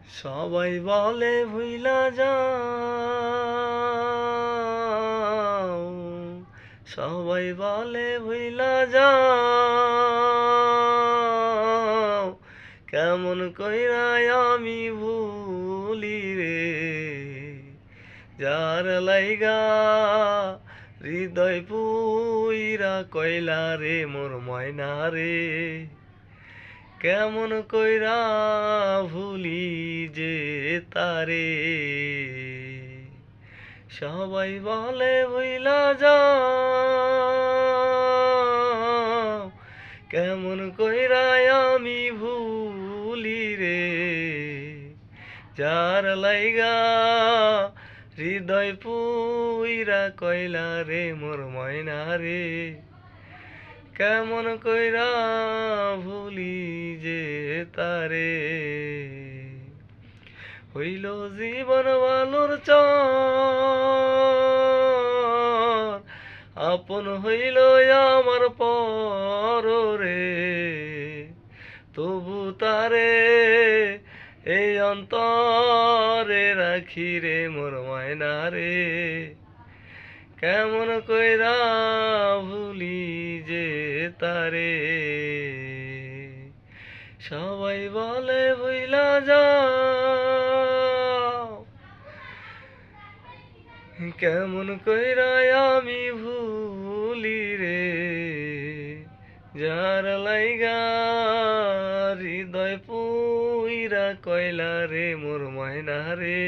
সবাই বলে ভুইলা যাও, সবাই বলে ভুইলা যাও, কেমন কইরা আমি ভুলি রে, যার লাইগা হৃদয় পুইরা কইলা রে মোর ময়না রে, কেমন কইরা ভুলি যে তারে। সবাই বলে ভুইলা যাও, কেমন কইরা আমি ভুলি রে, যার লাইগা হৃদয় পুইরা কইলা রে মোর ময়না রে, কেমন কইরা ভুলি যে তারে। হইল জীবন বালুর চর, আপন হইল আমার পর রে, তবু তারে এই অন্তরে রাখি রে মোর ময়না রে, কেমন কইরা ভুলি যে তারে। সবাই বলে ভুইলা যাও, কেমন কইরা আমি ভুলি রে, যার লাইগা হৃদয় পুইরা কইলা রে মোর ময়না রে।